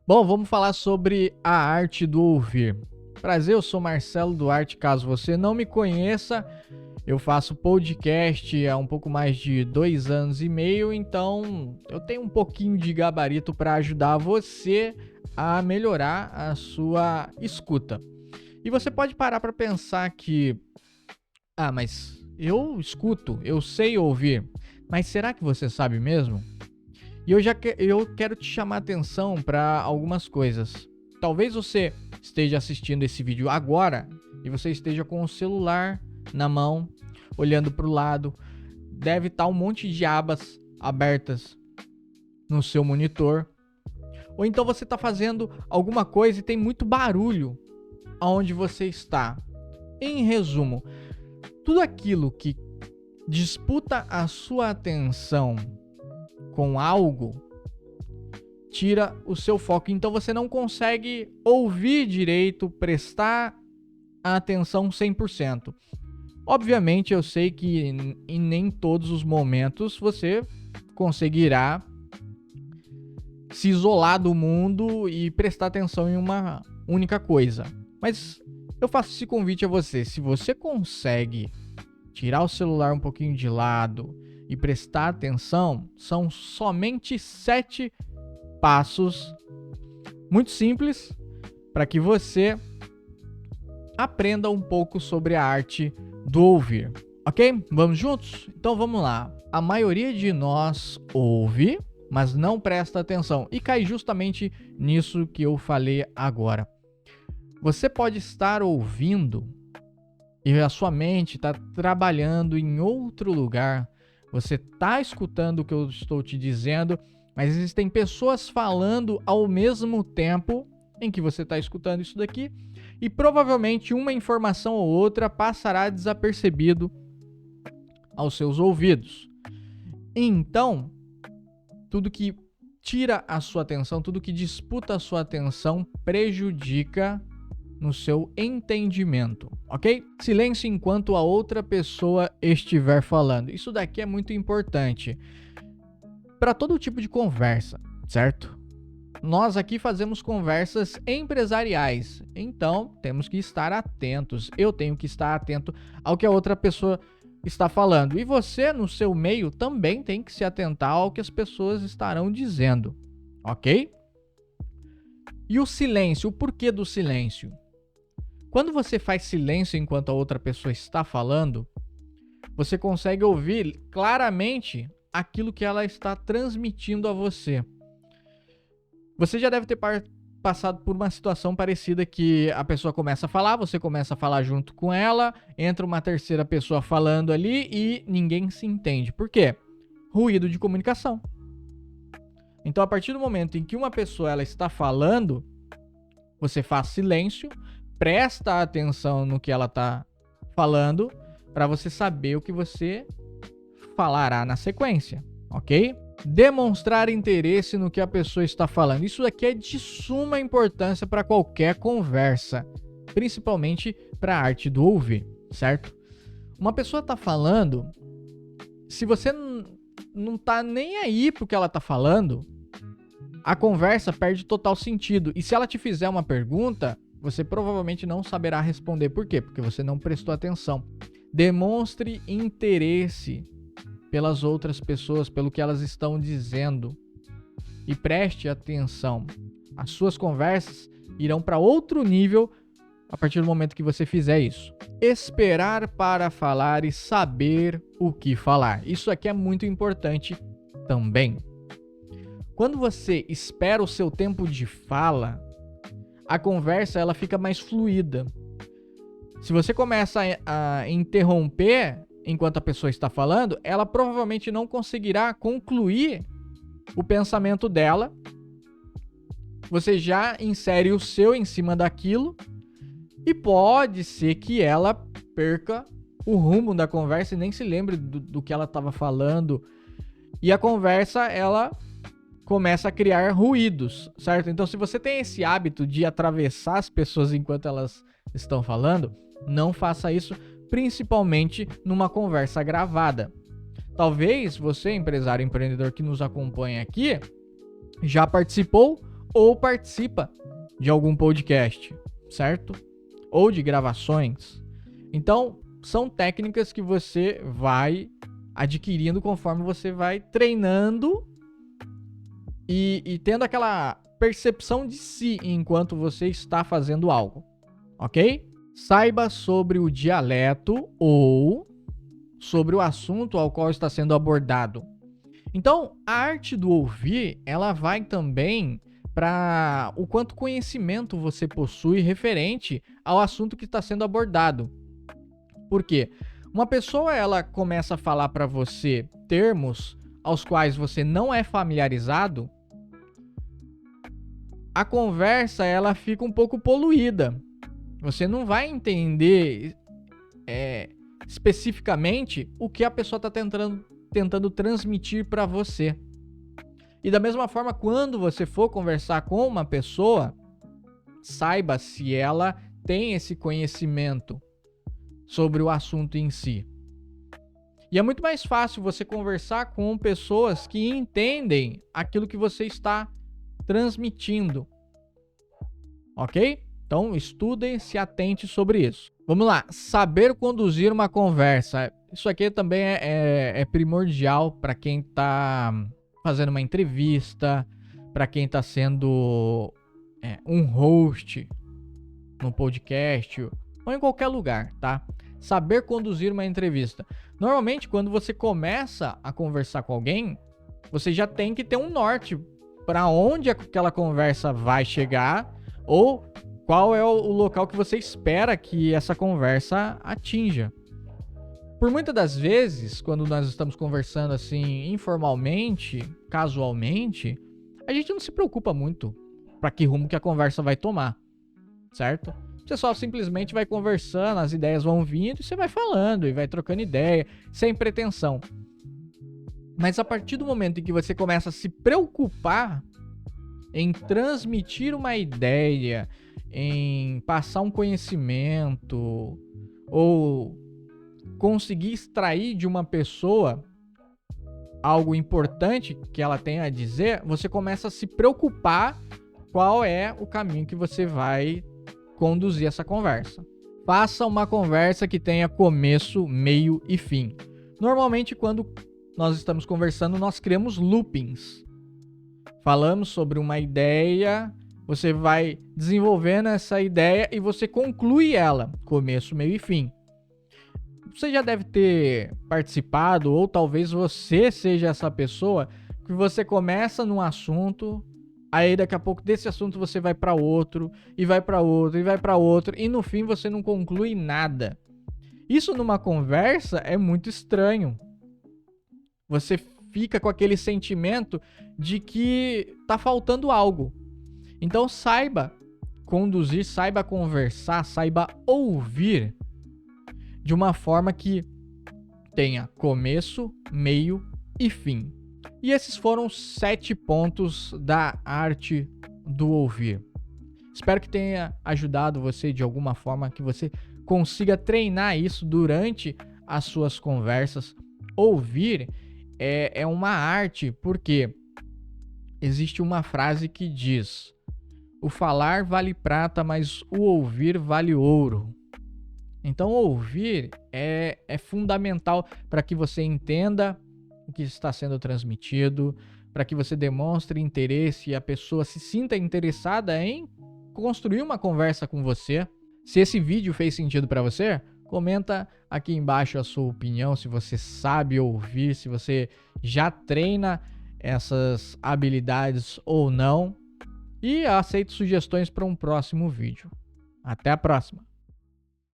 Bom, vamos falar sobre a arte do ouvir. Prazer, eu sou Marcelo Duarte. Caso você não me conheça, eu faço podcast há um pouco mais de 2 anos e meio, então eu tenho um pouquinho de gabarito para ajudar você a melhorar a sua escuta. E você pode parar para pensar que, mas eu escuto, eu sei ouvir, mas será que você sabe mesmo? E eu quero te chamar a atenção para algumas coisas. Talvez você esteja assistindo esse vídeo agora e você esteja com o celular na mão, olhando para o lado. Deve estar um monte de abas abertas no seu monitor. Ou então você está fazendo alguma coisa e tem muito barulho aonde você está. Em resumo, tudo aquilo que disputa a sua atenção com algo tira o seu foco, então você não consegue ouvir direito, prestar atenção 100%. Obviamente eu sei que em nem todos os momentos você conseguirá se isolar do mundo e prestar atenção em uma única coisa, mas eu faço esse convite a você. Se você consegue tirar o celular um pouquinho de lado e prestar atenção, são somente 7 passos muito simples para que você aprenda um pouco sobre a arte do ouvir, ok? Vamos juntos? Então vamos lá. A maioria de nós ouve, mas não presta atenção e cai justamente nisso que eu falei agora. Você pode estar ouvindo e a sua mente está trabalhando em outro lugar. Você está escutando o que eu estou te dizendo, mas existem pessoas falando ao mesmo tempo em que você está escutando isso daqui, e provavelmente uma informação ou outra passará desapercebido aos seus ouvidos. Então, tudo que tira a sua atenção, tudo que disputa a sua atenção, prejudica no seu entendimento, ok? Silêncio enquanto a outra pessoa estiver falando. Isso daqui é muito importante para todo tipo de conversa, certo? Nós aqui fazemos conversas empresariais, então temos que estar atentos. Eu tenho que estar atento ao que a outra pessoa está falando. E você, no seu meio, também tem que se atentar ao que as pessoas estarão dizendo, ok? E o silêncio, o porquê do silêncio? Quando você faz silêncio enquanto a outra pessoa está falando, você consegue ouvir claramente aquilo que ela está transmitindo a você. Você já deve ter passado por uma situação parecida que a pessoa começa a falar, você começa a falar junto com ela, entra uma terceira pessoa falando ali e ninguém se entende. Por quê? Ruído de comunicação. Então, a partir do momento em que uma pessoa ela está falando, você faz silêncio, presta atenção no que ela está falando para você saber o que você falará na sequência, ok? Demonstrar interesse no que a pessoa está falando. Isso aqui é de suma importância para qualquer conversa, principalmente para a arte do ouvir, certo? Uma pessoa está falando, se você não está nem aí pro que ela está falando, a conversa perde total sentido. E se ela te fizer uma pergunta, você provavelmente não saberá responder. Por quê? Porque você não prestou atenção. Demonstre interesse pelas outras pessoas, pelo que elas estão dizendo. E preste atenção. As suas conversas irão para outro nível a partir do momento que você fizer isso. Esperar para falar e saber o que falar. Isso aqui é muito importante também. Quando você espera o seu tempo de fala, a conversa ela fica mais fluida. Se você começa a interromper enquanto a pessoa está falando, ela provavelmente não conseguirá concluir o pensamento dela. Você já insere o seu em cima daquilo e pode ser que ela perca o rumo da conversa e nem se lembre do que ela estava falando. E a conversa, ela começa a criar ruídos, certo? Então, se você tem esse hábito de atravessar as pessoas enquanto elas estão falando, não faça isso, principalmente numa conversa gravada. Talvez você, empresário empreendedor que nos acompanha aqui, já participou ou participa de algum podcast, certo? Ou de gravações. Então, são técnicas que você vai adquirindo conforme você vai treinando e tendo aquela percepção de si enquanto você está fazendo algo, ok? Saiba sobre o dialeto ou sobre o assunto ao qual está sendo abordado. Então, a arte do ouvir, ela vai também para o quanto conhecimento você possui referente ao assunto que está sendo abordado. Por quê? Uma pessoa, ela começa a falar para você termos aos quais você não é familiarizado, a conversa, ela fica um pouco poluída. Você não vai entender especificamente o que a pessoa está tentando transmitir para você. E da mesma forma, quando você for conversar com uma pessoa, saiba se ela tem esse conhecimento sobre o assunto em si. E é muito mais fácil você conversar com pessoas que entendem aquilo que você está transmitindo. Ok? Então, estudem, se atente sobre isso. Vamos lá. Saber conduzir uma conversa. Isso aqui também é primordial para quem está fazendo uma entrevista, para quem está sendo um host no podcast ou em qualquer lugar, tá? Saber conduzir uma entrevista. Normalmente, quando você começa a conversar com alguém, você já tem que ter um norte para onde aquela conversa vai chegar ou qual é o local que você espera que essa conversa atinja. Por muitas das vezes, quando nós estamos conversando assim informalmente, casualmente, a gente não se preocupa muito para que rumo que a conversa vai tomar, certo? Você só simplesmente vai conversando, as ideias vão vindo e você vai falando e vai trocando ideia, sem pretensão. Mas a partir do momento em que você começa a se preocupar em transmitir uma ideia, em passar um conhecimento ou conseguir extrair de uma pessoa algo importante que ela tem a dizer, você começa a se preocupar qual é o caminho que você vai conduzir essa conversa. Faça uma conversa que tenha começo, meio e fim. Normalmente, quando nós estamos conversando, nós criamos loopings. Falamos sobre uma ideia, você vai desenvolvendo essa ideia e você conclui ela, começo, meio e fim. Você já deve ter participado, ou talvez você seja essa pessoa, que você começa num assunto, aí daqui a pouco desse assunto você vai para outro, e vai para outro, e vai para outro, e no fim você não conclui nada. Isso numa conversa é muito estranho. Você fica com aquele sentimento de que tá faltando algo. Então saiba conduzir, saiba conversar, saiba ouvir de uma forma que tenha começo, meio e fim. E esses foram 7 pontos da arte do ouvir. Espero que tenha ajudado você de alguma forma, que você consiga treinar isso durante as suas conversas. Ouvir é uma arte, porque existe uma frase que diz: o falar vale prata, mas o ouvir vale ouro. Então, ouvir é fundamental para que você entenda o que está sendo transmitido, para que você demonstre interesse e a pessoa se sinta interessada em construir uma conversa com você. Se esse vídeo fez sentido para você, comenta aqui embaixo a sua opinião, se você sabe ouvir, se você já treina essas habilidades ou não. E aceito sugestões para um próximo vídeo. Até a próxima!